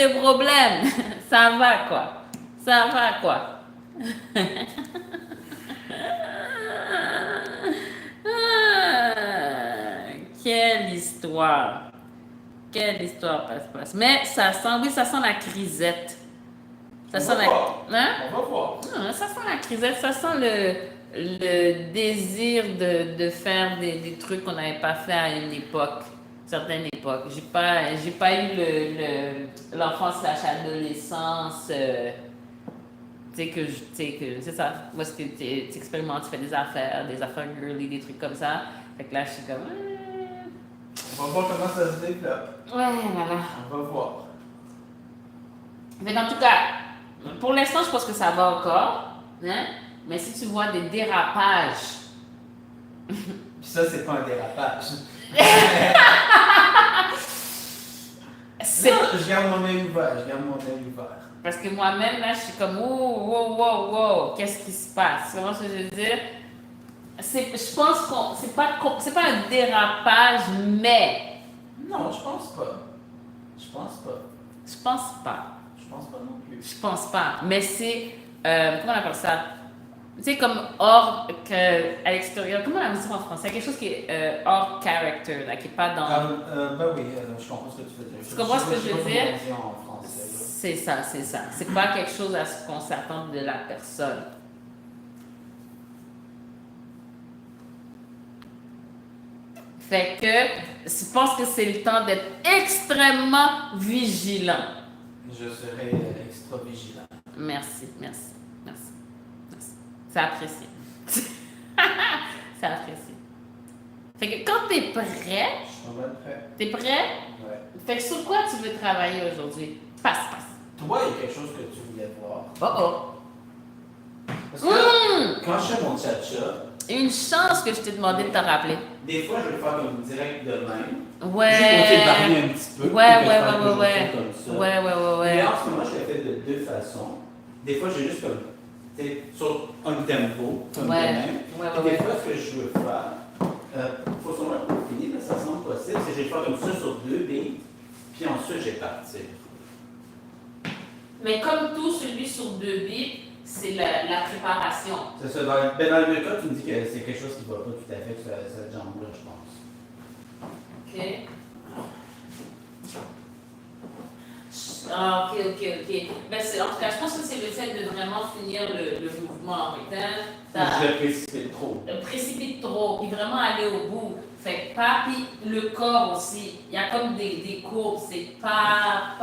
de problème. Ça va quoi. Ça va quoi. Quelle histoire. Quelle histoire passe. Mais ça sent, oui, ça sent la crisette. Ça sent la... Hein? On va voir. Non, ça sent la crisette, ça sent le désir de faire des trucs qu'on n'avait pas fait à une époque, certaine époque. J'ai pas eu l'enfance slash adolescence, tu sais que c'est ça, où est-ce que tu expérimentes, tu fais des affaires girly, des trucs comme ça. Fait que là, je suis comme... On va voir comment ça se développe. Ouais, voilà. On va voir. Mais en tout cas, pour l'instant, je pense que ça va encore. Hein? Mais si tu vois des dérapages. Puis ça, c'est pas un dérapage. Non, je garde mon œil ouvert. Parce que moi-même, là, je suis comme, wow, qu'est-ce qui se passe? Comment je veux dire? Je pense que c'est pas un dérapage, mais. Non, je pense pas. Je pense pas. Je pense pas non plus. Je pense pas. Mais c'est. Comment on appelle ça? Tu sais, comme hors. À l'extérieur. Comment on dit ça en français? Quelque chose qui est hors character, là, qui n'est pas dans. Ben oui, je comprends ce que tu veux dire. Tu comprends ce que je veux dire? En français, c'est ça. C'est pas quelque chose à ce qu'on s'attend de la personne. Fait que je pense que c'est le temps d'être extrêmement vigilant. Je serai extra vigilant. Merci. C'est apprécié. C'est apprécié. Fait que quand t'es prêt... Je suis pas mal prêt. T'es prêt? Ouais. Fait que sur quoi tu veux travailler aujourd'hui? Passe. Toi, il y a quelque chose que tu voulais voir. Parce que quand je fais mon tcha-tcha... Une chance que je t'ai demandé de te rappeler. Des fois, je vais le faire comme direct de même. Ouais. Juste pour varier un petit peu. Ouais. Comme ça. Ouais. Mais en ce moment, je l'ai fait de deux façons. Des fois, j'ai juste comme, tu sais, sur un tempo, comme de même. Et des fois, ce que je veux faire, faut sûrement pour finir, mais ça semble possible, c'est que je vais faire comme ça sur 2 billes, puis ensuite, je vais partir. Mais comme tout, celui sur 2 bits, c'est la préparation. C'est ça. Dans le cas, tu me dis que c'est quelque chose qui ne va pas tout à fait, cette jambe-là, je pense. OK. Ah, ok. Ben, en tout cas, je pense que c'est le fait de vraiment finir le mouvement. Je le précipite trop. Précipite trop, puis vraiment aller au bout. Fait que pas, puis le corps aussi. Il y a comme des courbes, c'est pas.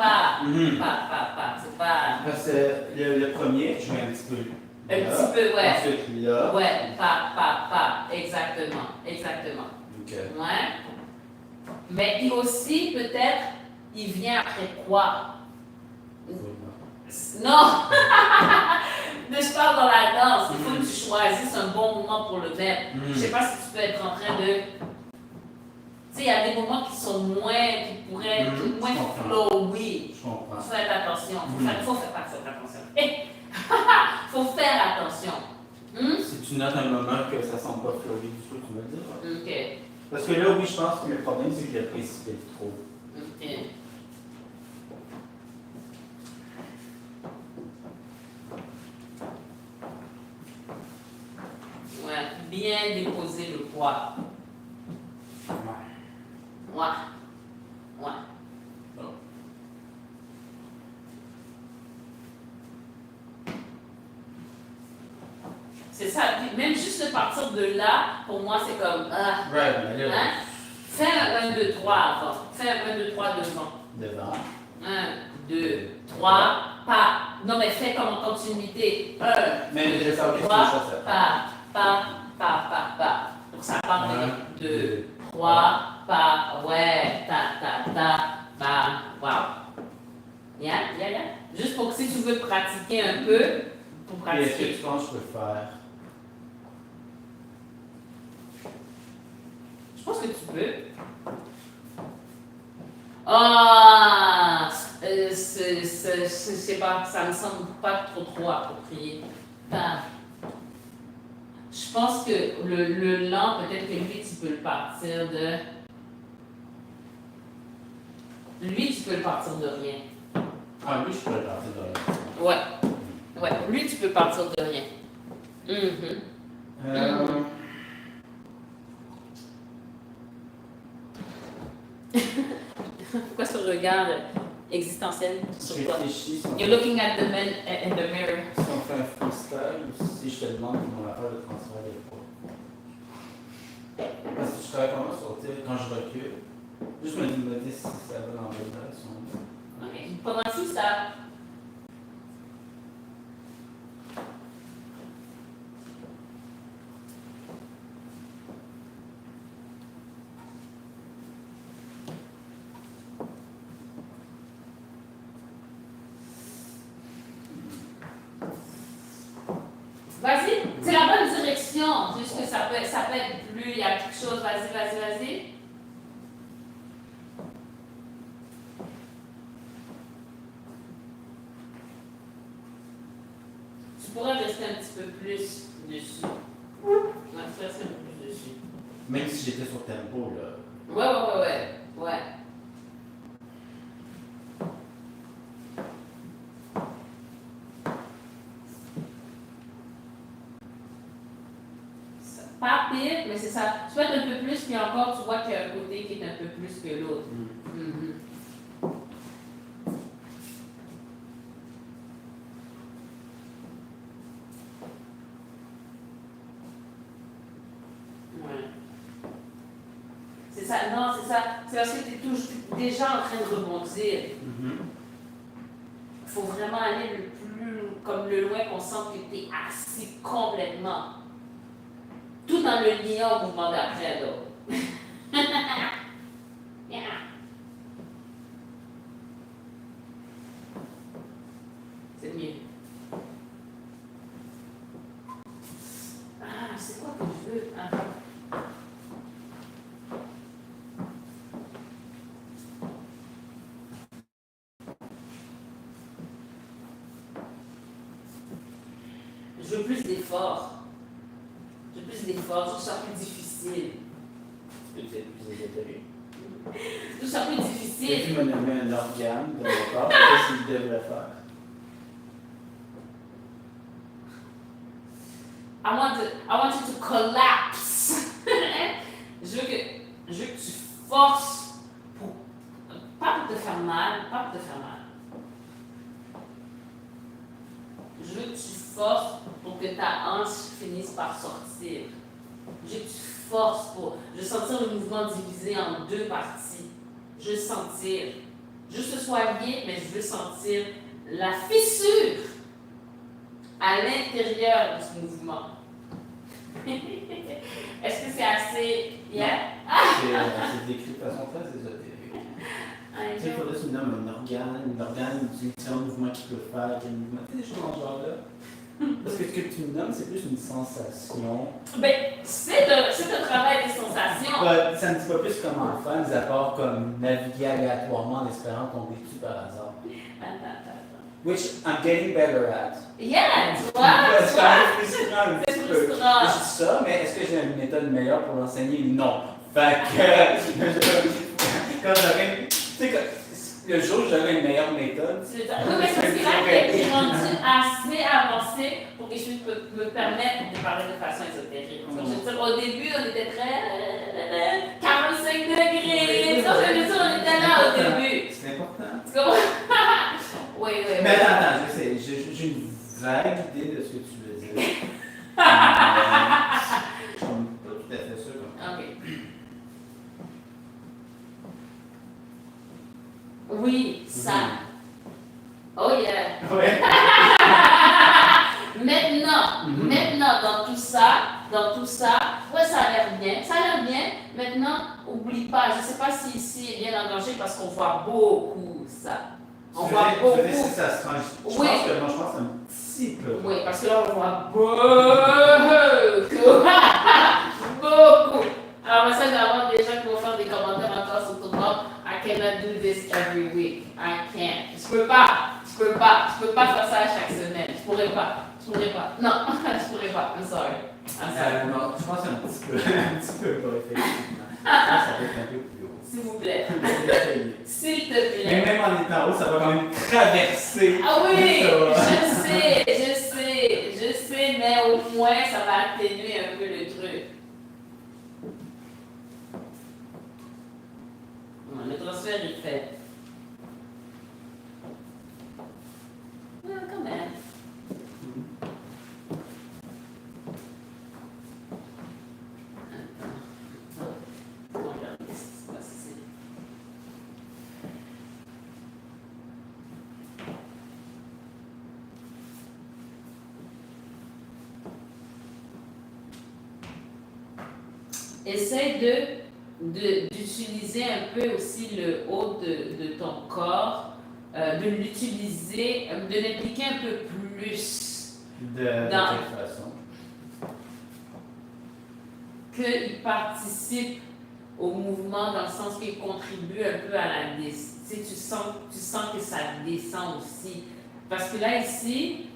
C'est pas. Parce que le premier, je mets un petit peu. Un petit peu, ouais. Ensuite là. Ouais, pas. Exactement. Ok. Ouais. Mais il aussi, peut-être, il vient après quoi? Non! Je parle dans la danse. Il faut que tu choisisses un bon moment pour le mettre. Je sais pas si tu peux être en train de. Tu sais, il y a des moments qui sont moins, qui pourraient être moins flow, oui. Je comprends. Faut faire attention. Faut faire attention. Faut faire attention. Si tu notes un moment que ça semble pas flowy du tout, tu me le diras. Ok. Parce que là, oui, je pense que le problème, c'est que je le précipite trop. Ok. Ouais, bien déposer le poids. Ouais. C'est ça, puis même juste de partir de là, pour moi, c'est comme. Fais un 1, 2, 3 avant. Fais un 1, 2, 3 devant. 1, 2, 3, pas. Non, mais fais comme en continuité. 1, mais 2, 3, pas. Donc ça part de 2, 3, pas. Ouais, ta, wow. Yeah. Juste pour que si tu veux pratiquer un peu, pour pratiquer. Est-ce que tu penses que je peux faire? Je pense que tu peux. Ah, je sais pas, ça me semble pas trop approprié. Enfin, je pense que le lent, peut-être que lui, tu peux le partir de. Lui, tu peux le partir de rien. Ah, lui, je pourrais partir de rien. Ouais. Ouais, lui, tu peux partir de rien. Pourquoi ce regard existentiel sur toi? You're looking at the man in the mirror. Si on fait un freestyle ou si je te demande mon affaire de transfert de poids. Parce que je travaille vraiment sur quand je recule. Juste me dire si ça va dans la bonne direction. Ok. Pendant tout ça. Vas-y, c'est la bonne direction. Juste que ça peut être plus, il y a quelque chose. Vas-y. Tu pourrais rester un petit peu plus dessus. Ouais, tu rester un peu plus dessus. Même si j'étais sur tempo, là. Ouais. Pas pire, mais c'est ça. Tu peux être un peu plus, puis encore, tu vois qu'il y a un côté qui est un peu plus que l'autre. Ouais. C'est ça, non, c'est ça. C'est parce que tu es déjà en train de rebondir. Il faut vraiment aller le loin qu'on sent que tu es assis complètement. Tout en le liant au mouvement d'après, là. Yeah. C'est mieux. Ah, c'est quoi que je veux? Je veux plus d'efforts. Je veux plus d'efforts, je trouve ça plus difficile. Tu peux être plus ésotérique. Je trouve ça plus difficile. Tu m'as nommé un organe de mon corps, qu'est-ce qu'il devrait faire? I want you to collapse. je veux que tu forces pas pour te faire mal. Je veux que tu forces pour que ta hanche finisse par sortir. Je veux que tu forces pour. Je veux sentir le mouvement divisé en deux parties. Je veux sentir. Je veux que ce soit lié, mais je veux sentir la fissure à l'intérieur de ce mouvement. Est-ce que c'est assez. Yeah? C'est décrit de façon très ésotérique. Tu sais, il faudrait que tu me nommes un organe, c'est un mouvement qu'il peut faire, quel mouvement. Tu sais, des choses dans ce genre-là. Parce que ce que tu me nommes, c'est plus une sensation. Ben, c'est le travail des sensations. Ça ne dit pas plus comment faire, mis à part comme naviguer aléatoirement en espérant tomber dessus par hasard. Which I'm getting better at. Yeah, tu vois? C'est quand même frustrant un petit peu. frustrant. Je dis ça, mais est-ce que j'ai une méthode meilleure pour l'enseigner? Non. Fait que, quand j'aurais, tu sais, le jour où j'aurais une meilleure méthode. Oui, mais c'est là que tu es rendu assez avancé pour que je puisse me permettre de parler de façon ésotérique. Je veux dire, au début, on était très 45 degrés. Ça, je veux dire, on était là au début. C'est important. Tu comprends? Oui. Mais attends, je sais, j'ai une vague idée de ce que tu veux dire. Je suis pas tout à fait sûr. Ok. Oui, ça. Oh yeah. Ouais. Maintenant, dans tout ça, ouais, ça a l'air bien. Maintenant, oublie pas, je sais pas si ici est bien engagé parce qu'on voit beaucoup ça. On voit beaucoup. Si ça se tranche. Je pense que un petit peu. Oui, parce que là, on voit beaucoup. Beaucoup. Alors, ça, je vais avoir des gens qui vont faire des commentaires encore sur tout le monde. I cannot do this every week. I can't. Je peux pas faire ça chaque semaine. Je pourrais pas. Non, je pourrais pas. I'm sorry. Non, je pense un petit peu pas, effectivement. Ça peut être un peu plus haut. s'il vous plaît. S'il te plaît. Mais même en étant haut, ça va quand même traverser. Ah oui, je sais, mais au moins ça va atténuer un peu le truc. Le transfert est fait. Quand même. Essaye d'utiliser un peu aussi le haut de ton corps, de l'utiliser, de l'impliquer un peu plus. De quelle façon? Qu'il participe au mouvement dans le sens qu'il contribue un peu à la descente. Tu sens que ça descend aussi. Parce que là, ici,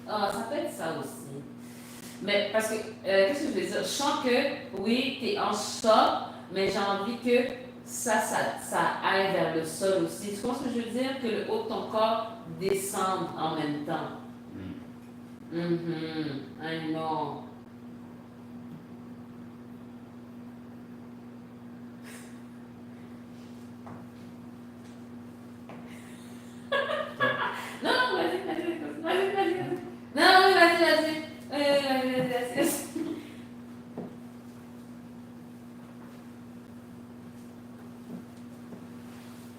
ça peut être ça aussi. Mais parce que, qu'est-ce que je veux dire? Je sens que, oui, tu es en choc, mais j'ai envie que ça aille vers le sol aussi. Tu comprends ce que je veux dire? Que le haut de ton corps descende en même temps. I know. Non, vas-y. Non, vas-y.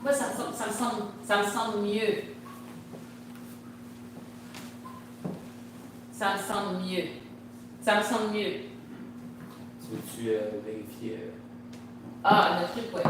Moi, ça me semble mieux. Ça me semble mieux. Tu veux-tu vérifier? Le truc, ouais.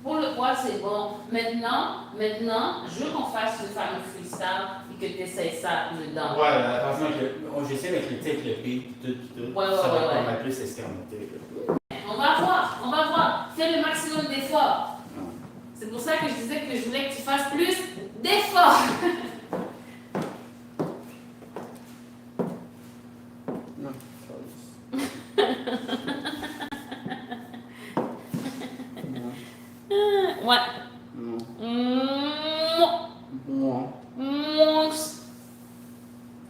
Pour le poids, c'est bon. Maintenant, je veux qu'on fasse le fameux freestyle et que tu essayes ça dedans. Voilà, attention, j'essaie avec le beat, tout. Ouais. Ça va pas mal plus escamoté. On va voir. Fais le maximum d'efforts. C'est pour ça que je disais que je voulais que tu fasses plus d'efforts. Non, Ouais.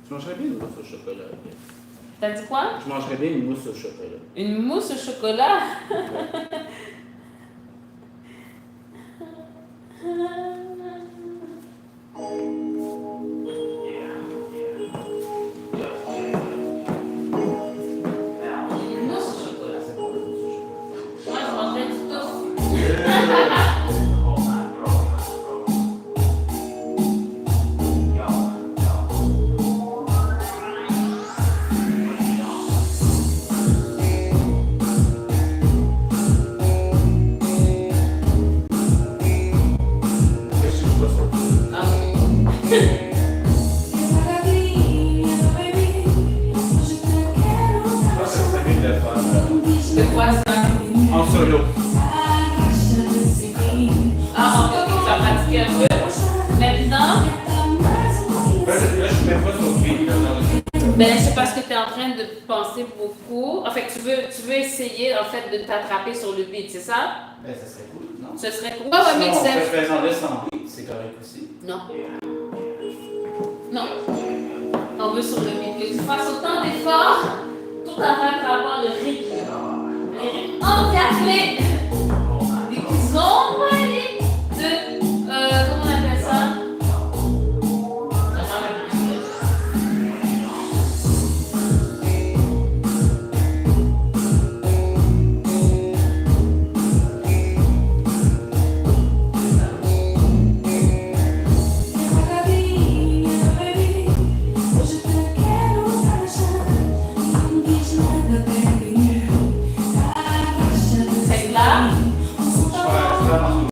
Je mangerais bien une mousse au chocolat. T'as dit quoi? Je mangerais bien une mousse au chocolat. Une mousse au chocolat? De t'attraper sur le beat, c'est ça? Ben, ça serait cool, non? Ce serait cool. Ouais, mais c'est... On peut faire le sans beat, c'est correct aussi. Non. On veut sur le beat. Que tu fasses autant d'efforts, tout en train d'avoir le rythme. Encadré. Des qu'ils ont envoyé de... comment on appelle ça? Ouais,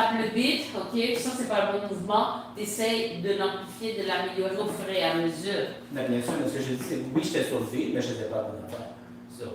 tapes le beat, ok, puis ça, c'est pas le bon mouvement, tu essaies de l'amplifier, de l'améliorer au fur et à mesure. Mais bien sûr, mais ce que j'ai dit, c'est que oui, j'étais sur le beat, mais je ne faisais pas la bonne affaire. So.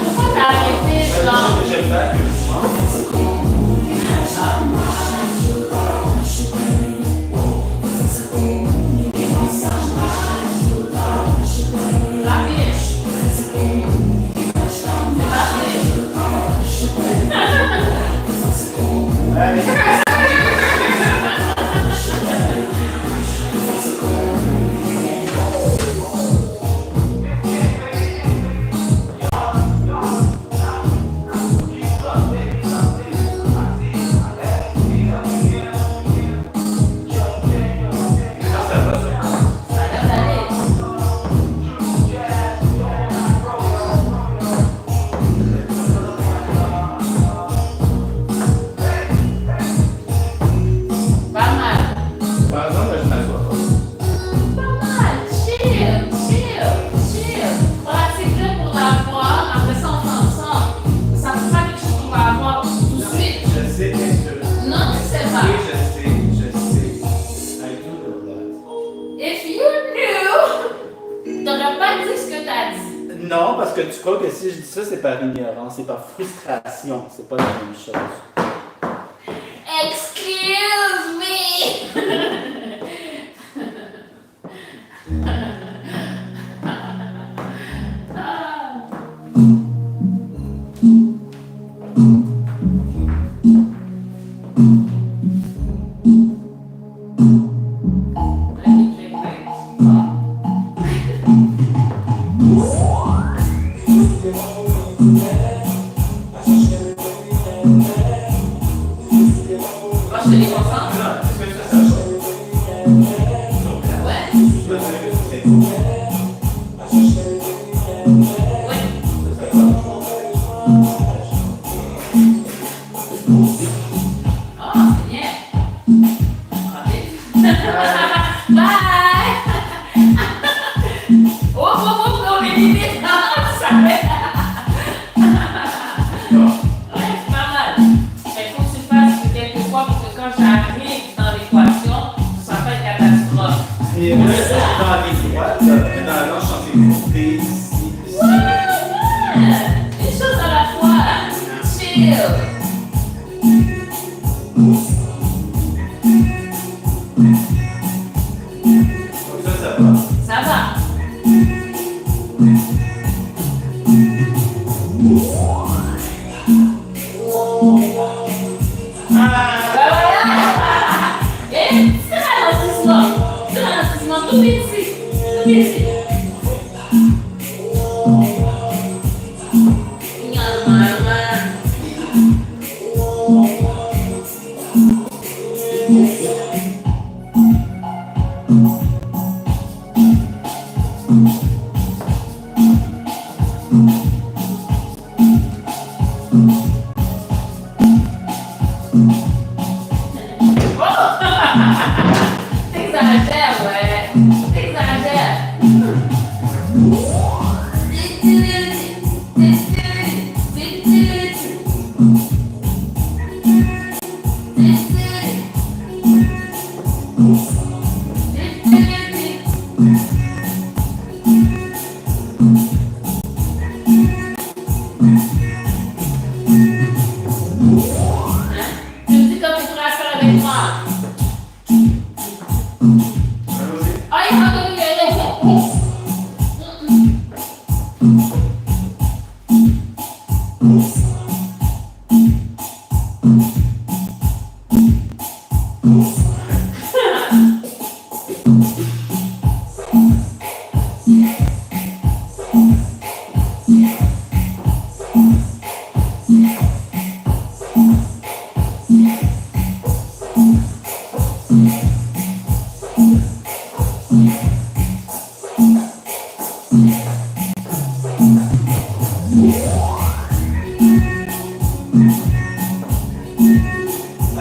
Pourquoi t'as arrêté, genre? J'aime pas que non, parce que tu crois que si je dis ça, c'est par ignorance, c'est par frustration, c'est pas la même chose. Excuse me!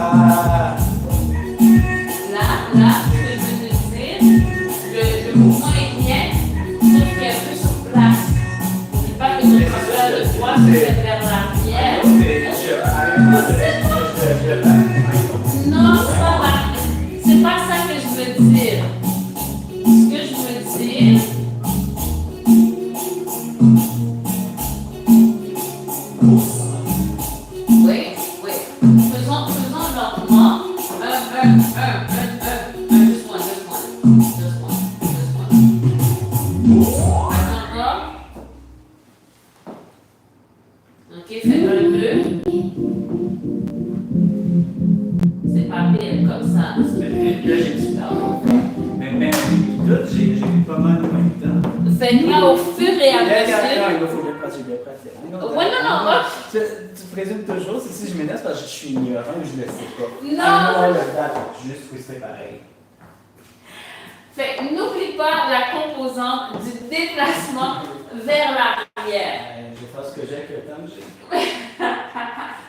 Ah. Là, ce que je veux te dire, le mouvement est bien, sauf qu'il est un peu sur place. C'est pas que notre transfert de poids se fait vers l'arrière. Non, c'est pas ça que je veux dire. Ce que je veux dire, oui, faisons lentement. Just one. Attends, ok, fais 1, 2. C'est pas pire comme ça. Là, j'ai du temps. Mais même tout, j'ai pas mal de temps. Faites-le au fur et à mesure. Il faut bien pratiquer. Ouais, non. Tu présumes toujours, c'est si je m'énerve parce que je suis ignorant ou je le sais pas. Non. Le date, juste oui, c'est pareil. Fait que n'oublie pas la composante du déplacement vers l'arrière. Je vais faire ce que j'ai avec le temps que j'ai.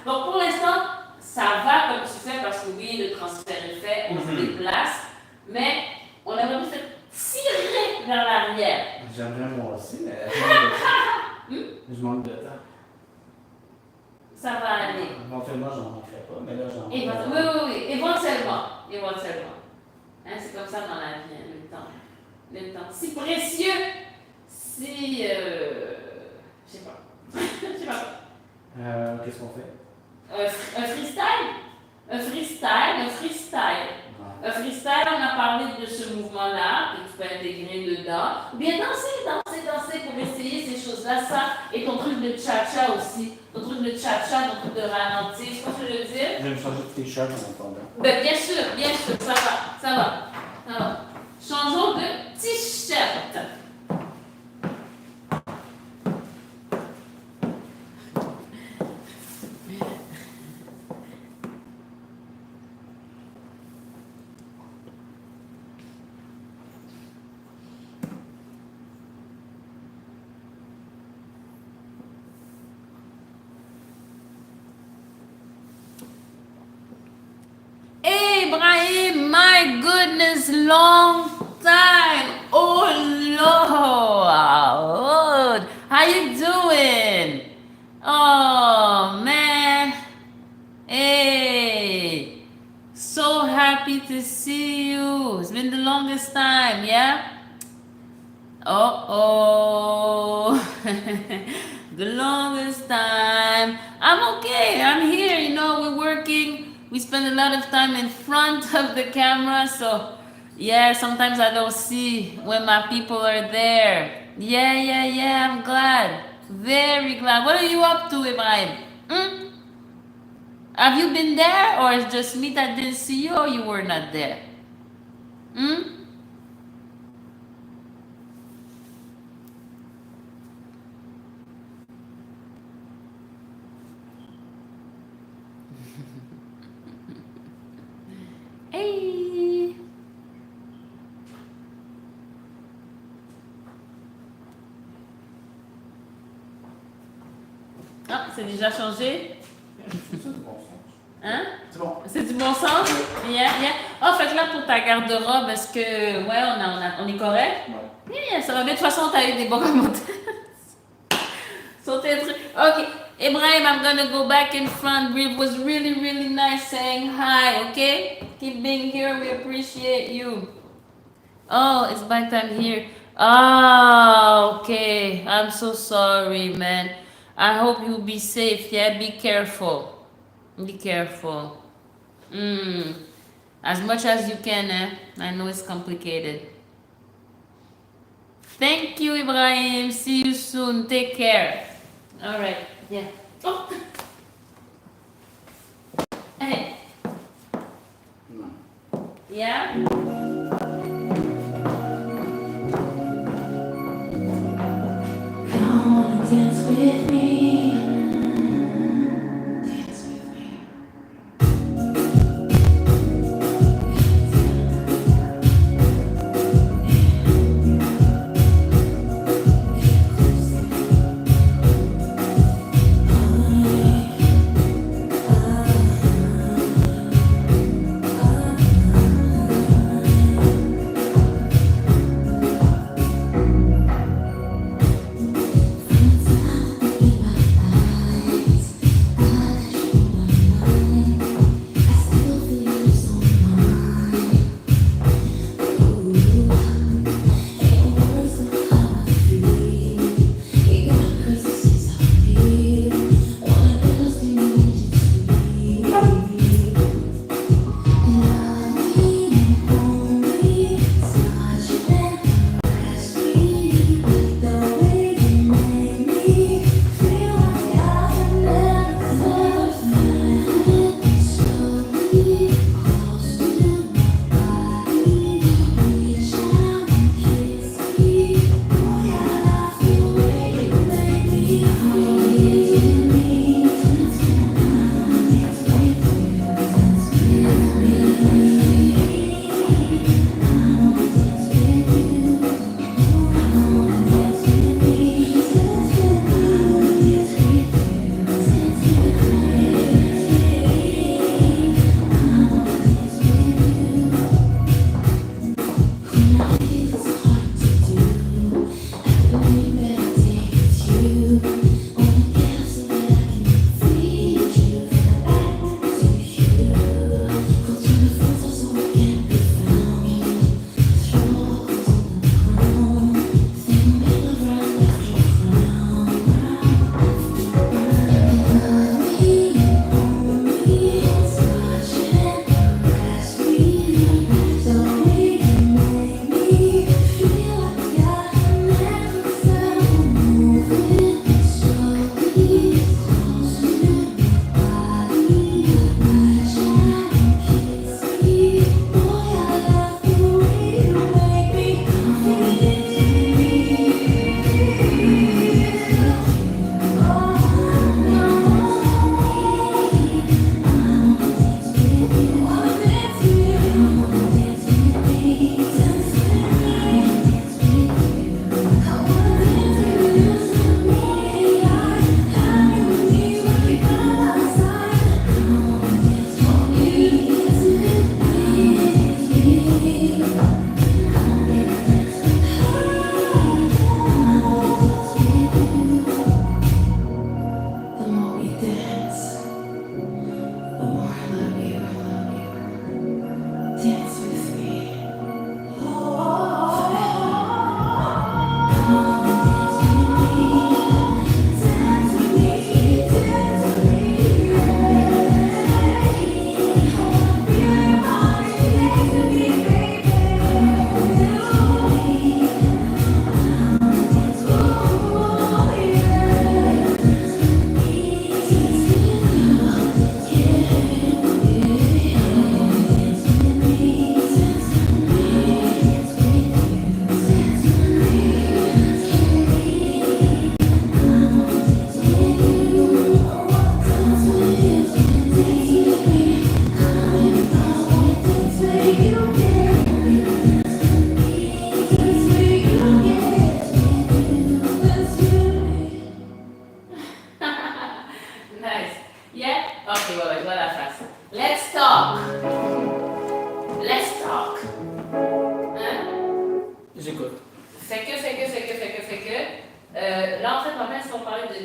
Donc pour l'instant, ça va comme tu fais parce que oui, le transfert est fait, on se déplace, mais on aimerait plus se tirer vers l'arrière. J'aimerais moi aussi, mais je manque de temps. Ça va aller. Éventuellement, j'en manquerai pas, mais là, j'en manquerai. Oui, éventuellement. Hein, c'est comme ça dans la vie, hein, le temps. Le temps. Si précieux, si... je sais pas. Qu'est-ce qu'on fait? Un freestyle. Un freestyle, on a parlé de ce mouvement-là, que tu peux intégrer dedans. Ou bien danser pour essayer ces choses-là. Ça, et ton truc de cha-cha aussi. Ton truc de cha-cha, ton truc de ralentir. Je sais pas ce que je veux dire. Je vais me changer de t-shirt en attendant. Ben, bien sûr, ça va. Changeons de t-shirt. Ibrahim, my goodness, long time. Oh Lord, how you doing? Oh man, hey, so happy to see you. It's been the longest time, yeah? The longest time. I'm okay, I'm here, you know, we're working. We spend a lot of time in front of the camera, so yeah, sometimes I don't see when my people are there. Yeah, I'm glad. Very glad. What are you up to, Ibrahim? Have you been there, or it's just me that didn't see you, or you were not there? Hey! Ah, c'est déjà changé? C'est du bon sens. Hein? C'est bon. C'est du bon sens? Yeah. Ah, fait que là, pour ta garde-robe, est-ce que... Ouais, on est correct? Ouais. Yeah, ça va bien. De toute façon, t'as eu des bons commentaires. Ok. Ibrahim, I'm gonna go back in front. It was really, really nice saying hi, okay? Keep being here. We appreciate you. Oh, it's back time here. Ah, okay. I'm so sorry, man. I hope you'll be safe. Yeah, be careful. Be careful. As much as you can, eh? I know it's complicated. Thank you, Ibrahim. See you soon. Take care. All right. Yeah. Oh. Hey. Yeah? Come on, dance with me. Dance with me.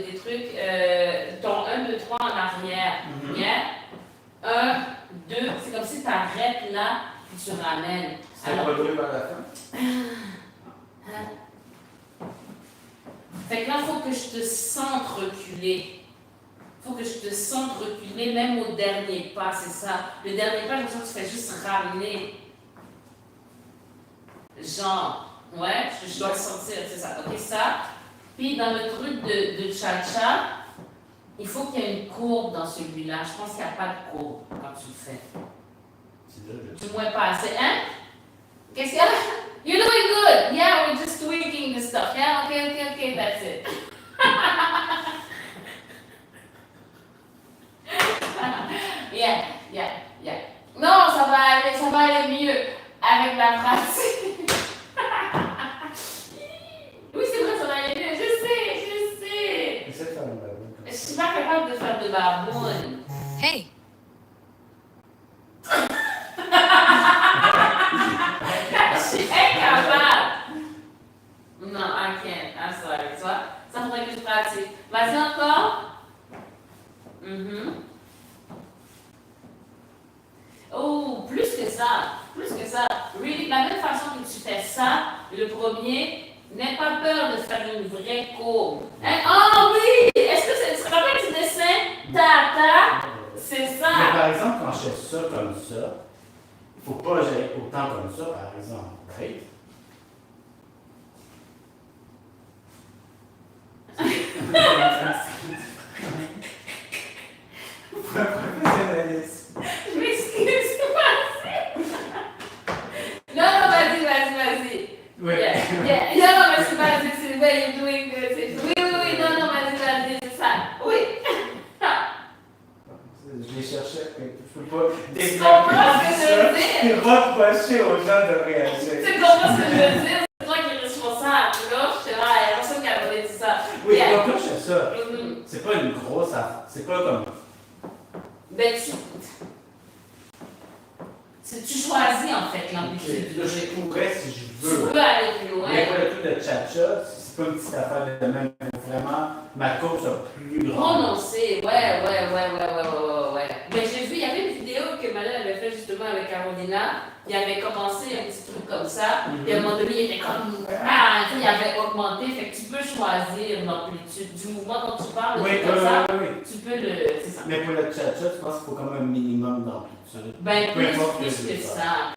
des trucs. Ton 1, 2, 3 en arrière. Mhm. Yeah? 1, 2, c'est comme si tu arrêtes là, puis tu ramènes. Ça va vers la fin. Fait que là, il faut que je te sente reculer. Il faut que je te sente reculer, même au dernier pas, c'est ça. Le dernier pas, j'ai l'impression que tu fais juste ramener. Genre, ouais, je dois le sentir, c'est ça. Ok, ça. Puis dans le truc de cha-cha, il faut qu'il y ait une courbe dans celui-là. Je pense qu'il n'y a pas de courbe quand tu le fais. Du moins pas assez. Hein? Qu'est-ce qu'il y a? You're doing good. Yeah, we're just tweaking the stuff. Yeah, okay, that's it. Yeah. Non, ça va aller mieux avec la pratique. Oui, c'est vrai, ça va aller mieux. Je sais. Essaie de faire une baboune. Je suis pas capable de faire de baboune. Hey! Je suis incapable. Non, I can't. I'm sorry. Tu vois? Ça faudrait que je pratique. Vas-y encore. Oh, plus que ça. Really, de la même façon que tu fais ça, le premier, n'aie pas peur de faire une vraie courbe. Hein? Oh oui! Est-ce que tu te rappelles du dessin? Ta, c'est ça. Mais par exemple, quand je fais ça comme ça, il ne faut pas que j'aille autant comme ça, par exemple. Right? Pour un professionnaliste. Je m'excuse, vas-y. Non, vas-y. Oui. Yeah. Non, mais c'est vas-y, c'est vrai, you're doing good. Oui, non, vas-y, c'est ça. Oui. Je les cherchais, mais je ne peux pas Tu comprends ce que je veux dire? et reprocher aux gens de réagir. Tu comprends ce que je veux dire? C'est toi qui es responsable. Là, je suis là, il y a personne qui avait dit ça. Oui, Yeah. donc là, je fais ça. Mhm. C'est pas une grosse affaire. C'est pas comme. Ben, tu choisis en fait l'amplitude. Là, je pourrais si je Tu veux. peux aller plus loin. Mais pour le truc de cha-cha, c'est pas une petite affaire de même. Vraiment, ma courbe soit plus grande. Prononcé, ouais. Mais j'ai vu, il y avait une vidéo que Malin avait fait justement avec Carolina. Il avait commencé un petit truc comme ça. Puis à un moment donné, il était comme. Ah, tu sais, il avait augmenté. Fait que tu peux choisir l'amplitude du mouvement dont tu parles. Oui, comme ça. oui. Tu peux le. C'est ça. Mais pour le cha-cha, tu penses qu'il faut quand même un minimum d'amplitude. Ben, Peu importe plus le que ça.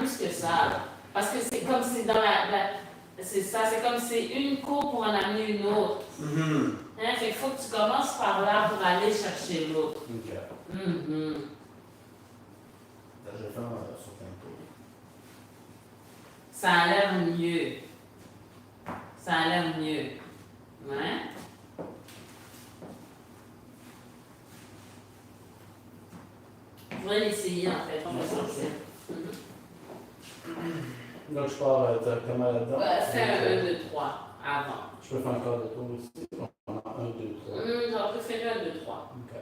Parce que c'est comme c'est dans c'est ça, c'est comme c'est une courbe pour en amener une autre. Hein? Fait qu'il faut que tu commences par là pour aller chercher l'autre. Ok. Mhm. Je vais faire sur un peu. Ça a l'air mieux. Ouais? Je voudrais l'essayer en fait. On va sortir. Donc, je pars directement là-dedans. Ouais, fais un 1, 2, 3 avant. Je peux faire un quart de tour aussi. On a 1, 2, 3. J'aurais préféré 1, 2, 3. Ok.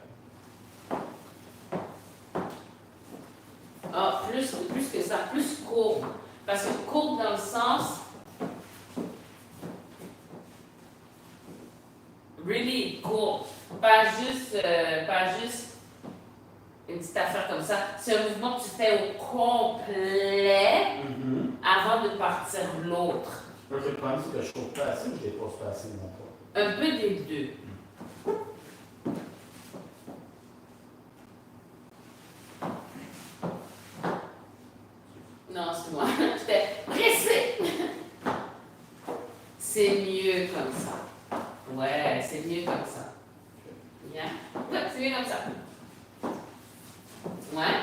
Ah, plus que ça, plus courbe. Parce que courbe dans le sens. Really courbe. Pas juste une petite affaire comme ça. C'est un mouvement que tu fais au complet avant de partir l'autre. Le problème, c'est que je trouve pas assez ou je dépose pas assez mon poids. Un peu des deux. Non, c'est moi. J'étais pressée. C'est mieux comme ça. Ouais, c'est mieux comme ça. Bien. Ouais, c'est mieux comme ça. Ouais.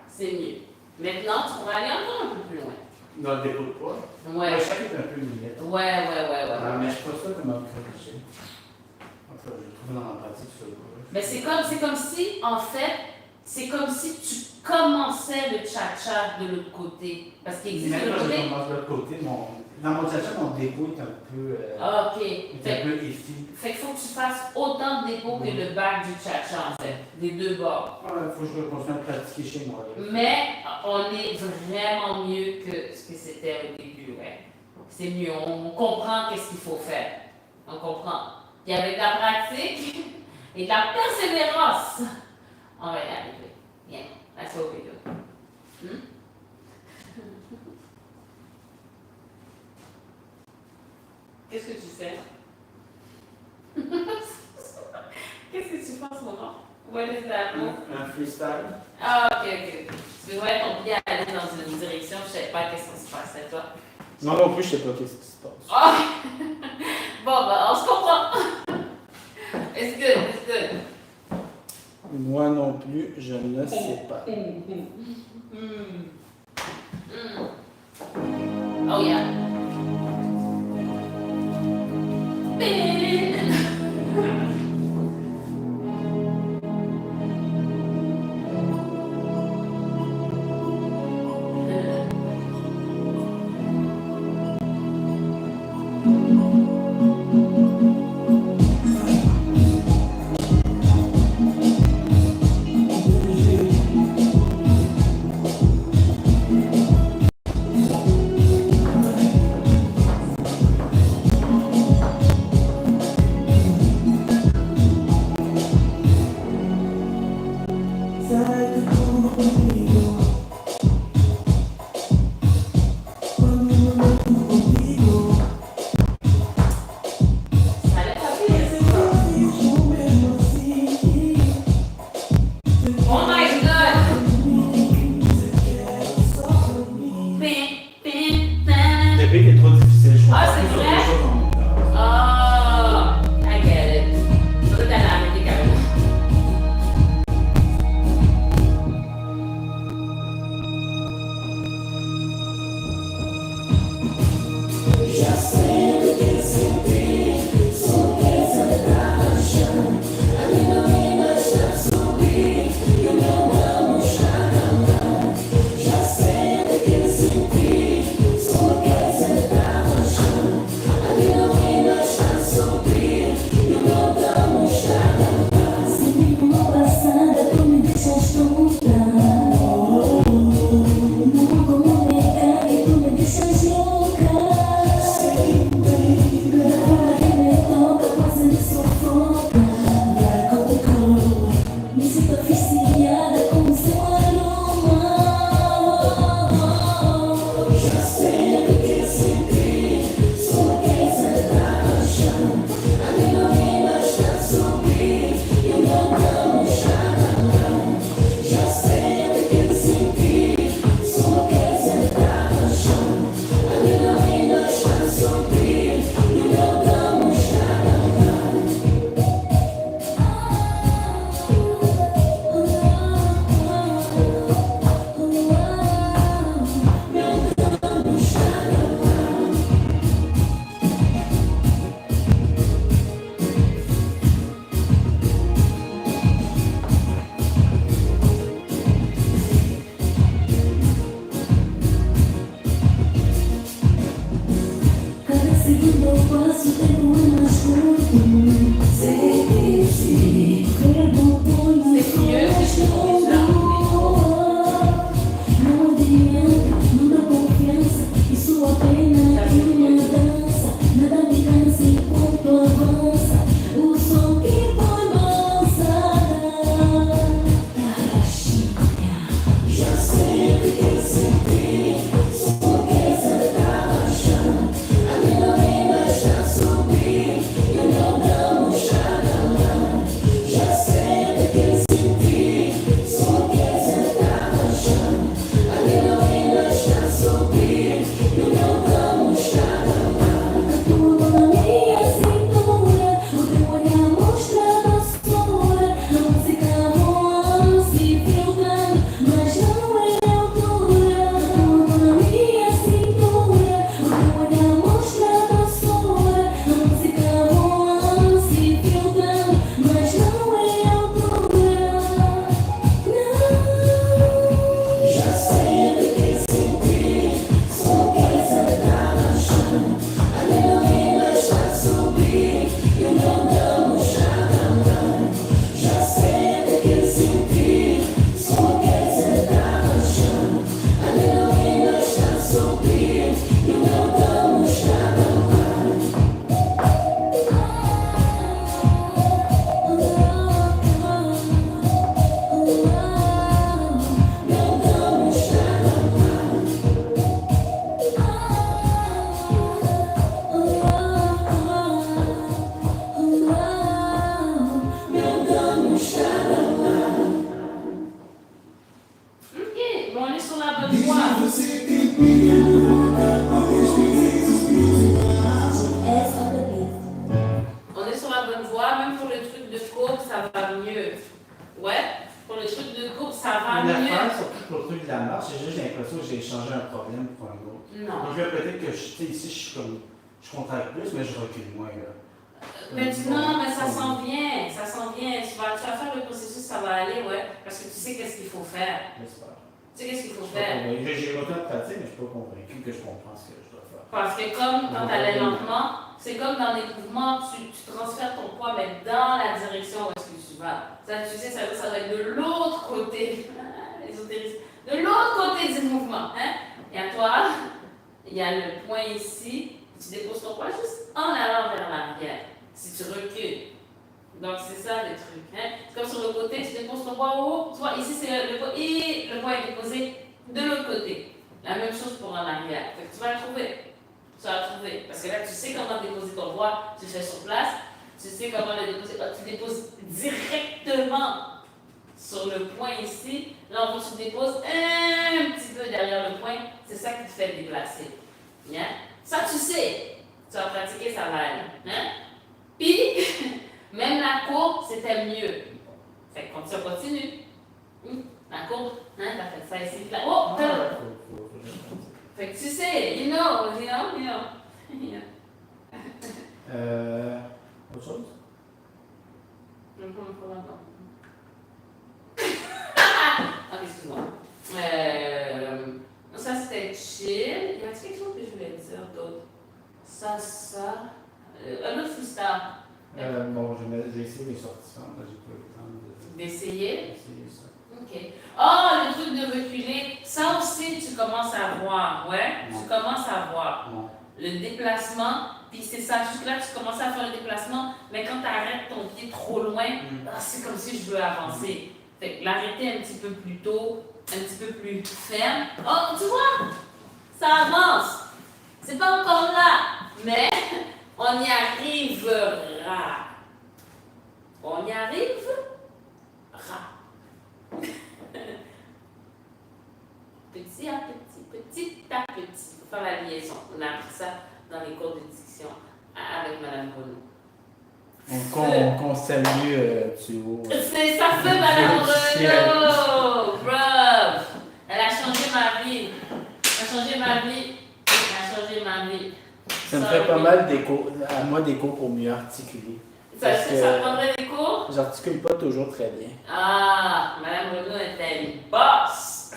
C'est mieux. Maintenant, tu pourras aller encore un peu plus loin. Dans le dépôt de poids? Ouais. Chaque est un peu limite. Ouais. Ah, mais je ne pas ça comme un corriger. Enfin, je trouve dans la pratique ça. Mais c'est comme si, en fait, c'est comme si tu commençais le cha-cha de l'autre côté. Parce qu'il existe Même de quand l'autre je côté. commence de l'autre côté, dans mon cha-cha, mon dépôt est un peu, Ah, ok. est un peu iffy. Fait qu'il faut que tu fasses autant de dépôts que le bac du cha-cha, en fait, des deux bords. Il faut que je continue à pratiquer chez moi. Là. Mais on est vraiment mieux que ce que c'était au début, ouais. C'est mieux, on comprend qu'est-ce qu'il faut faire. On comprend. Puis avec la pratique et de la persévérance, on va y arriver. Bien, that's what we do. Qu'est-ce que tu sais? Qu'est-ce que tu penses, mon nom? What is that move? Un freestyle. Ah, ok. Tu vois ton pied aller dans une direction, je ne savais pas qu'est-ce qui se passait, toi. Non plus, je sais pas qu'est-ce qui se passe. Oh. Bon, on se comprend. It's good. Moi non plus, je ne sais pas. Oh yeah. Shut On est sur la bonne voie, même pour le truc de courbe, ça va mieux. Ouais, pour le truc de courbe, ça va mieux. L'affaire, surtout pour le truc de la marche, c'est juste j'ai l'impression que j'ai changé un problème pour un autre. Non. Donc là, peut-être que ici, je contracte plus, mais je recule moins. Là. Mais non, mais ça s'en vient, ça s'en vient. Tu vas faire le processus, ça va aller, ouais. Parce que tu sais qu'est-ce qu'il faut faire. J'espère. Tu sais qu'est-ce qu'il faut faire. J'ai autant de pratique, mais je ne suis pas convaincu que je comprends ce que je dois faire. Parce que comme quand tu allais lentement, c'est comme dans les mouvements, tu transfères ton poids, mais dans la direction où est-ce que tu vas. Ça, tu sais, ça va être de l'autre côté. L'ésotérisme. De l'autre côté du mouvement. Hein? Et à toi, il y a le point ici. Tu déposes ton poids juste en allant vers l'arrière. Si tu recules. Donc, c'est ça le truc. Hein? C'est comme sur le côté, tu déposes ton poids haut. Tu vois, ici, c'est le poids. Et le poids est déposé de l'autre côté. La même chose pour en arrière. Fait que tu vas le trouver. Tu vas le trouver. Parce que là, tu sais comment déposer ton poids. Tu le fais sur place. Tu sais comment le déposer. Tu déposes directement sur le point ici. Là, on tu déposes un petit peu derrière le point. C'est ça qui te fait déplacer. Bien? Ça, tu sais. Tu vas pratiquer, ça va aller. Hein? Puis, même la courbe, c'était mieux. Fait que ça continue. La courbe, hein, t'as fait ça ici. Là. Oh! Fait que tu sais, you know. Autre chose? Ok, excuse-moi. Ça, c'était chill. Y a-t-il quelque chose que je voulais dire d'autre? Ça. Un autre freestyle. Bon, j'ai essayé les sortissantes, j'ai pas eu le temps d'essayer ça. Ok. Oh, le truc de reculer, ça aussi, tu commences à voir, ouais? Non. Tu commences à voir. Non. Le déplacement, puis c'est ça, juste là, tu commences à faire le déplacement, mais quand tu arrêtes ton pied trop loin, c'est comme si je veux avancer. Fait que l'arrêter un petit peu plus tôt, un petit peu plus ferme. Oh, tu vois, ça avance. C'est pas encore là, mais on y arrivera. On y arrivera. Petit à petit à petit. Il faut faire la liaison. On a appris ça dans les cours de diction avec Mme Renaud. Qu'on salue Thuo. C'est sa feu, Mme Renaud! Bruv! Elle a changé ma vie. Elle a changé ma vie. Elle a changé ma vie. Ça me fait pas mal à moi des cours pour mieux articuler. Ça prendrait des cours? J'articule pas toujours très bien. Ah, Mme Renaud était une boss!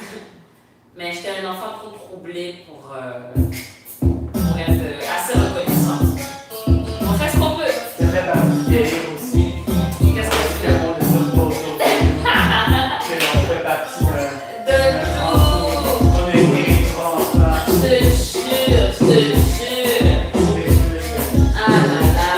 Mais j'étais un enfant trop troublé pour être assez reconnaissante. On fait ce qu'on peut. C'est très particulier aussi. Qu'est-ce que tu fais? On fait partie de tout. On est Je te jure, je te jure. Ah là là.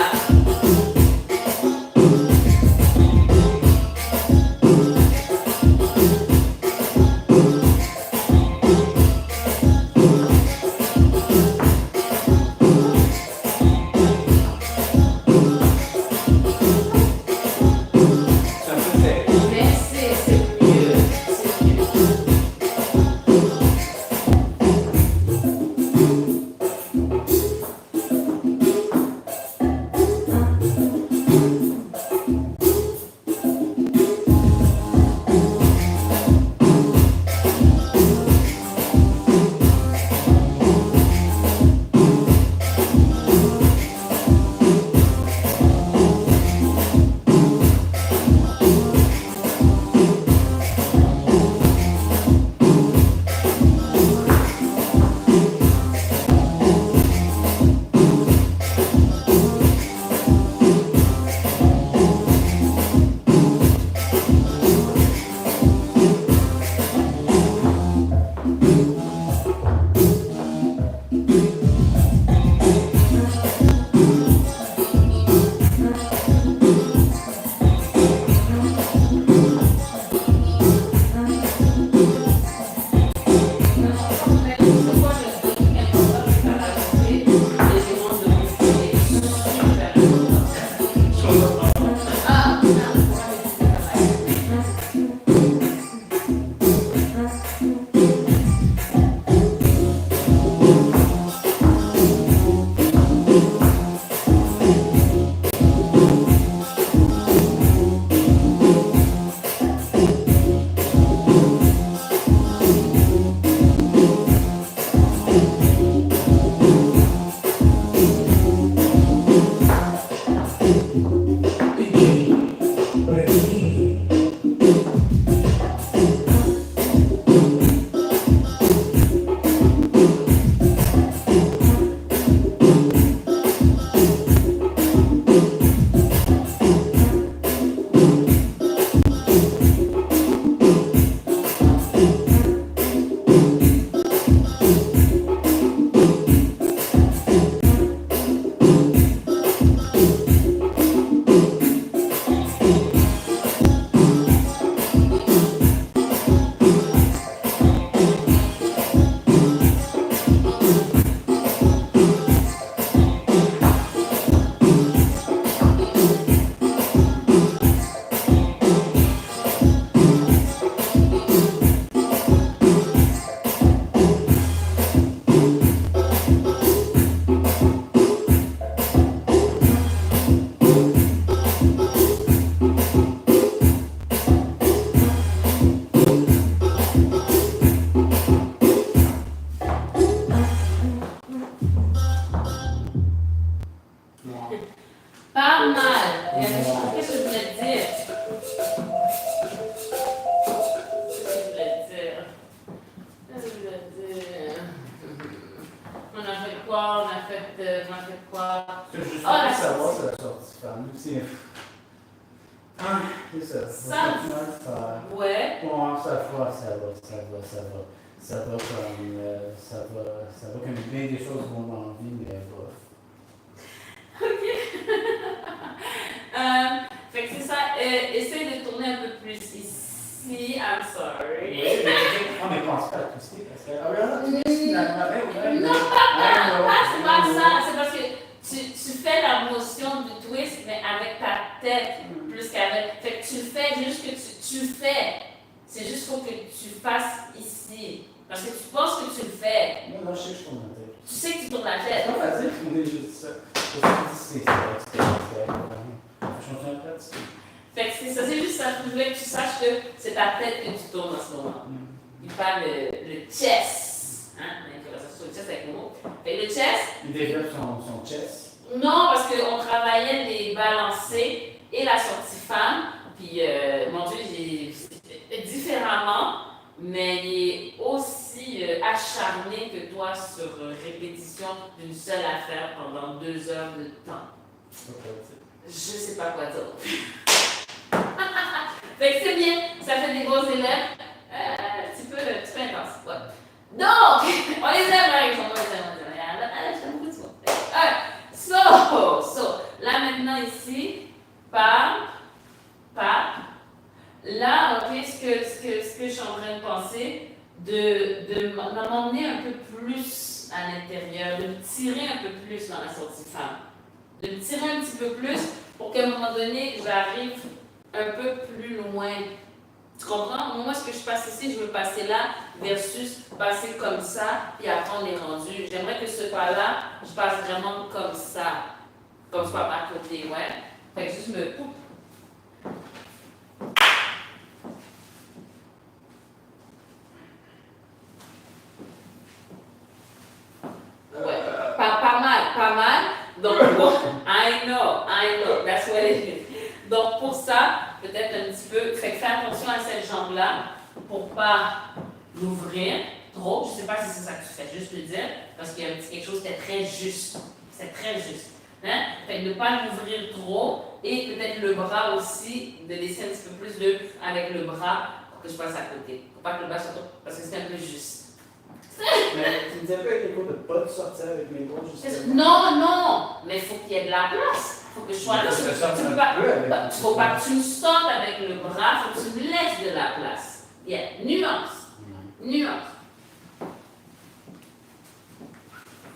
j'en fais quoi? Ce que je suis curieux de savoir, c'est la sortie femme. C'est ça. Ça, ouais. Bon, ça va comme, ça va comme bien des choses vont dans la vie, mais bof. Ok. Fait que c'est ça, essaye de tourner un peu plus ici, I'm sorry. Oui, mais pense pas à twister, parce que... Non, c'est pas ça, c'est parce que tu fais la motion du twist, mais avec ta tête, plus qu'avec... Fait que tu le fais, juste que tu le fais. C'est juste faut que tu fasses ici. Parce que tu penses que tu le fais. Non, je sais que je tourne la tête. Tu sais que tu tournes la tête. C'est pas facile de tourner juste ça. C'est ça. Je continue à pratiquer. Fait que c'est ça, c'est juste ça. Je voulais que tu saches que c'est ta tête que tu tournes en ce moment. Il parle le chess. Hein? On va sur le chess avec le mot. Fait que le chess. Il développe son chess. Non, parce qu'on travaillait les balancés et la sortie femme. Puis, mon Dieu, j'ai différemment, mais il est aussi acharné que toi sur répétition d'une seule affaire pendant 2 heures de temps. Je sais pas quoi dire. Fait que c'est bien, ça fait des bons élèves. Un petit peu intense. Ouais. Donc, on les aime, par exemple. On les aime. J'aime beaucoup de ça. So, là maintenant ici, pas. Là, ok, ce que je suis en train de penser, de m'emmener un peu plus à l'intérieur, de me tirer un peu plus dans la sortie femme. De me tirer un petit peu plus pour qu'à un moment donné, j'arrive un peu plus loin. Tu comprends? Moi, ce que je passe ici, je veux passer là versus passer comme ça, puis après on est rendu. J'aimerais que ce pas-là, je passe vraiment comme ça. Comme ça, à côté, ouais. Fait que juste me poupe. Ouais, pas mal. Donc, I know, that's what it is. Donc, pour ça, peut-être un petit peu, fait que fais attention à cette jambe-là pour pas l'ouvrir trop. Je sais pas si c'est ça que tu fais, juste le dire, parce qu'il y a un petit quelque chose qui est très juste. C'est très juste. Hein? Fait que ne pas l'ouvrir trop et peut-être le bras aussi, de laisser un petit peu plus avec le bras pour que je passe à côté. Faut pas que le bras soit trop, parce que c'est un peu juste. Mais tu me disais pas avec les cours de pas de sortir avec mes bras, justement. Non, mais il faut qu'il y ait de la place. Il faut que je sois là. Faut pas que tu me sortes avec le bras, il faut que tu me laisses de la place. Nuance.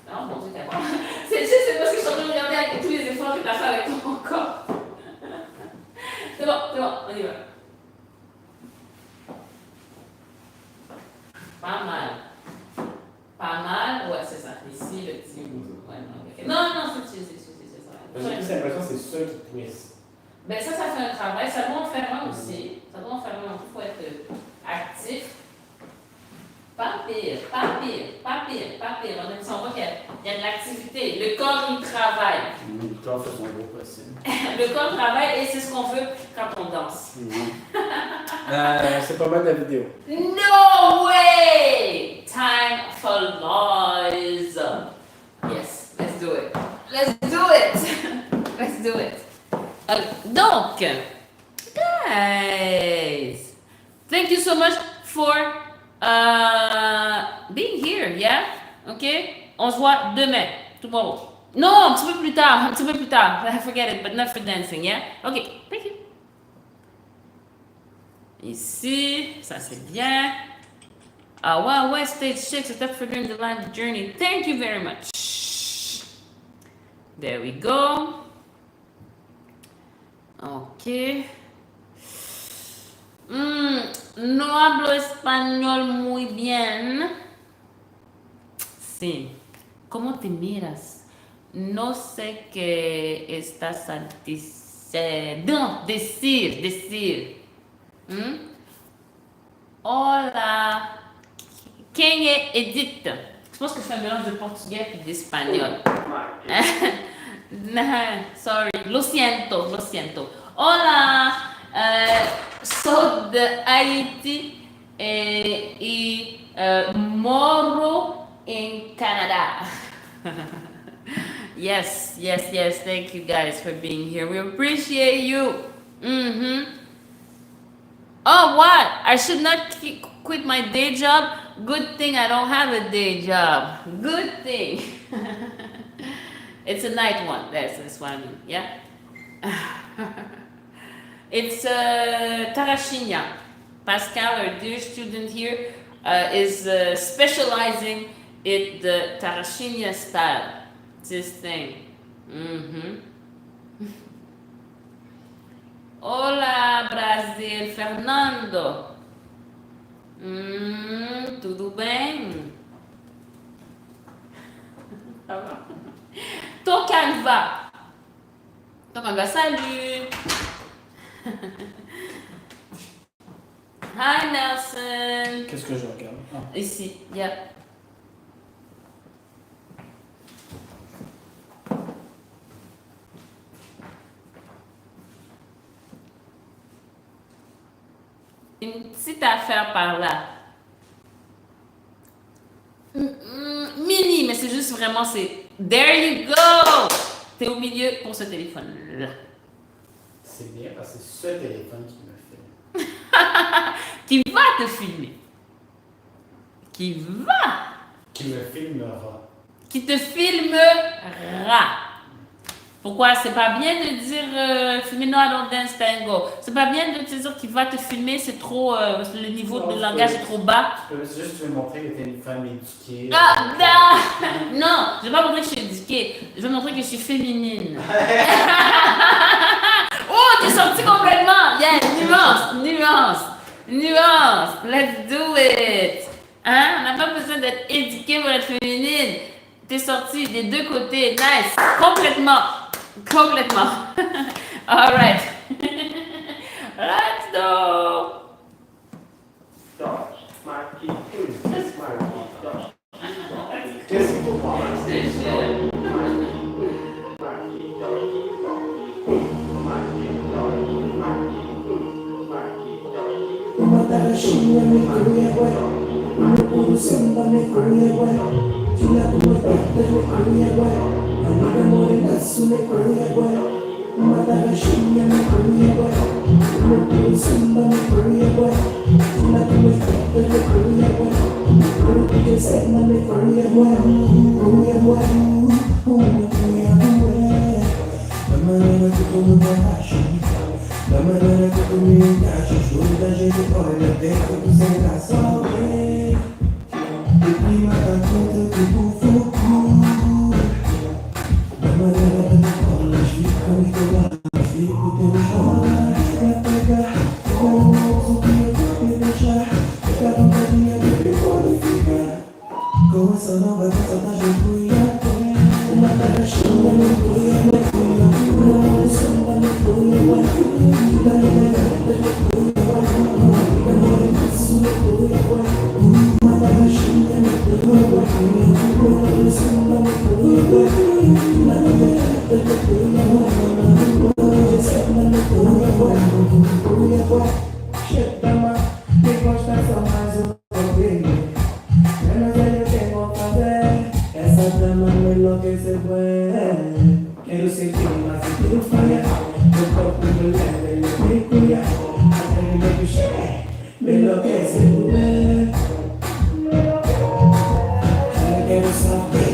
Non, mon Dieu, t'as pas. C'est parce que je suis en train de regarder avec tous les efforts que tu as fait avec ton corps. C'est bon, on y va. Pas mal, ouais, c'est ça. Ici, le petit bout. Ouais, non, c'est ça. J'ai plus l'impression que c'est ça qui twist. Ben ça fait un travail. Ça doit en faire un aussi. Il faut être actif. Pas pire. On voit qu'il y a de l'activité. Le corps, il travaille. Le corps fait son beau possible. Le corps travaille et c'est ce qu'on veut quand on danse. C'est pas mal de la vidéo. No way! Time flies. Yes, let's do it. Donc, guys, thank you so much for being here, yeah? Ok? On se voit demain, tomorrow. Non, un petit peu plus tard. Forget it, but not for dancing, yeah? Ok, thank you. Ici, ça c'est bien. Ouais, stage 6, a step further in the line of journey. Thank you very much. There we go. Ok. No hablo español muy bien. Sí. ¿Cómo te miras? No sé qué estás a decir. Hola. Quem é Edith? Je pense que c'est un mélange de portugais et d'espagnol. Sorry. Lo siento. Hola. Soy de Haití y moro en Canadá. Yes, yes, yes. Thank you guys for being here. We appreciate you. Mm-hmm. Oh, what? I should not quit my day job? Good thing I don't have a day job. Good thing. It's a night one. That's what I mean. Yeah. It's Tarashinya. Pascal, our dear student here, is specializing in the Tarashinya style. It's his thing. Mm-hmm. Hola, Brasil, Fernando. Tudo bem? Tá bom. Tocanva. Tocanva, salut. Hi, Nelson. Qu'est-ce que je regarde? Ah. Ici, yeah. Une petite affaire par là. Mini, mais c'est juste vraiment, c'est... There you go! T'es au milieu pour ce téléphone-là. C'est bien parce que c'est ce téléphone qui me filme. Qui va te filmer. Qui va. Qui me filmera. Qui te filmera. Pourquoi c'est pas bien de dire filmer no I don't dance tango? C'est pas bien de te dire qu'il va te filmer, c'est trop le niveau de langage est trop bas. C'est juste te montrer que tu es une femme éduquée. Ah non, non, je vais pas montrer que je suis éduquée, je vais montrer que je suis féminine. Oh, t'es sorti complètement. Yeah, nuance. Let's do it. Hein? On n'a pas besoin d'être éduqué pour être féminine. T'es sorti des deux côtés. Nice. Complètement. All right. Let's go. Qu'est-ce qu'il faut faire? Tarashinya me kuya boy, Puru Simba me kuya boy, Chula kuma tete me kuya boy, Aniga more nasu me kuya boy, Tarashinya me kuya boy, Puru Simba me kuya boy, Chula kuma tete me kuya boy, Puru Pike Sena me kuya boy, kuya boy, kuya boy, Namana kukumu Tarashi. Da maneira que tu me encaixas, toda a gente olha dentro do seu coração. E prima da conta tipo fogo. Da maneira que tu colas, fica me colando, fico teu chorar. Pra pegar, como subir e deixar, ficar vontadinha de me qualificar. Com essa nova dança da gente uma tarashinha me cuia, me cuia, uma samba me cuia, me cuia. Quero sentir mais e tu falha. Meu corpo me leva, ele me cuida. Até me deixa, me enlouquece, mulher. Eu quero saber,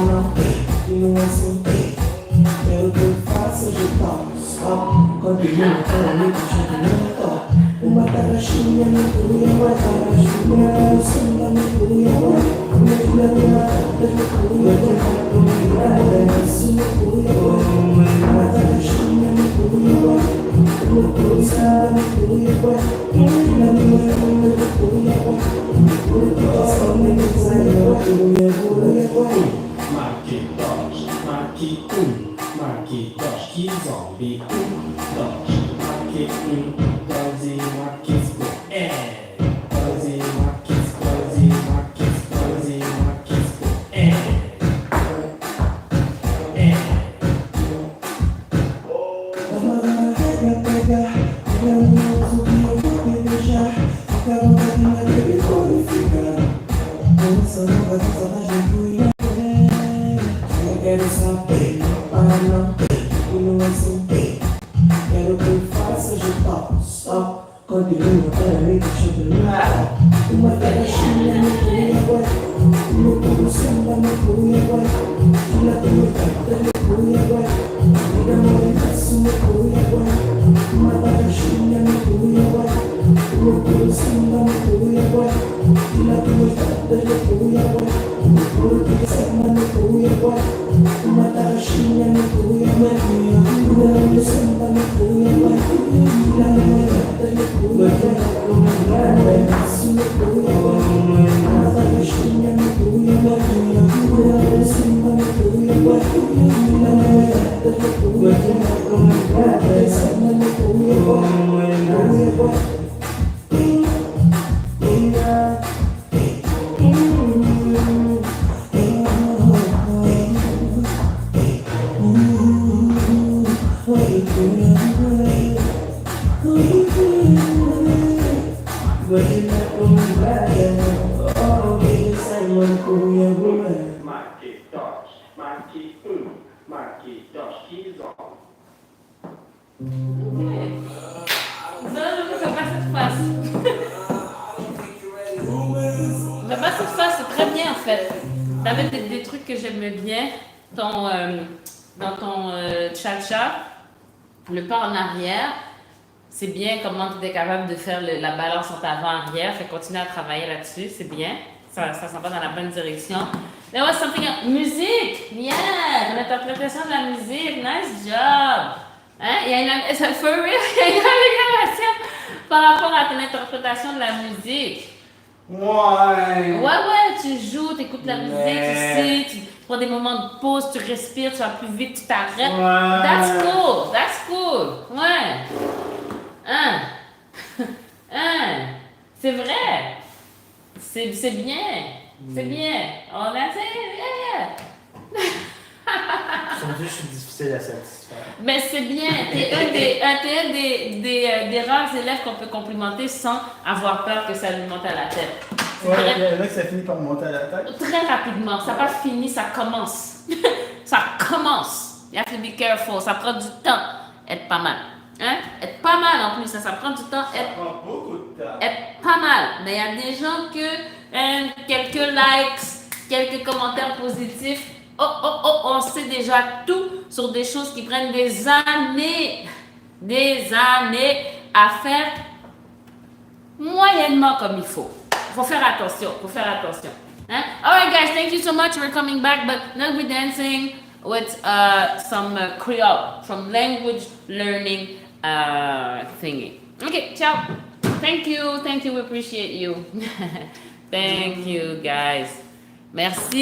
não tem, não é sem quero que eu faça de toque, só. Continua comigo, já não toque. Uma tarashinha me cuida, uma tarashinha. Um samba me cuida, me cuida, me cuida, isso me cuida. Uma tarashinha me cuida, um samba me cuida, me cuida. Macintosh, Maqui Maqui 2, que zombie 2, Maqui 12, Maqui 12, Maqui 12, Maqui 12, Maqui Pega, eu não uso que eu vou deixar. Fica vontadinha de me qualificar. Com essa nova dança da gente. não, e não é assim. Quero que eu faça de top, stop. Continua, peraí, deixa eu terminar. Uma caixinha no cunha, no puro samba no cunha, na tua carta no cunha, amiga morena, no cunha, uma caixinha no cunha, no puro samba no cunha, na tua carta no cunha, no puro samba no cunha, uma caixinha no cunha, no puro samba no cunha, na tua carta no cunha. C'est très bien en fait. T'avais des trucs que j'aimais bien dans ton cha-cha, le pas en arrière. C'est bien comment tu es capable de faire la balance entre avant-arrière. Fait continuer à travailler là-dessus, c'est bien. Ça s'en va dans la bonne direction. There was something else. Musique! Yeah! L'interprétation de la musique. Nice job! Hein? Il y a une amélioration par rapport à ton interprétation de la musique. Ouais, tu joues, tu écoutes la musique, tu sais, tu prends des moments de pause, tu respires, tu vas plus vite, tu t'arrêtes. That's cool. Ouais. C'est vrai. C'est bien. C'est bien. On a Je suis difficile à satisfaire. Mais c'est bien. T'es un des rares élèves qu'on peut complimenter sans avoir peur que ça lui monte à la tête. Ouais, il y en a que ça finit par me monter à la tête. Très rapidement. Ça n'a pas fini, ça commence. Ça commence. You have to be careful. Ça prend du temps. Être pas mal. Hein? Être pas mal en plus. Ça prend du temps. Ça prend beaucoup de temps. Être pas mal. Mais il y a des gens que quelques likes, quelques commentaires positifs. On sait déjà tout sur des choses qui prennent des années à faire moyennement comme il faut. Faut faire attention. Hein? Alright guys, thank you so much for coming back. But now we're dancing with some Creole, from language learning thingy. Okay, ciao. Thank you, we appreciate you. Thank you guys. Merci.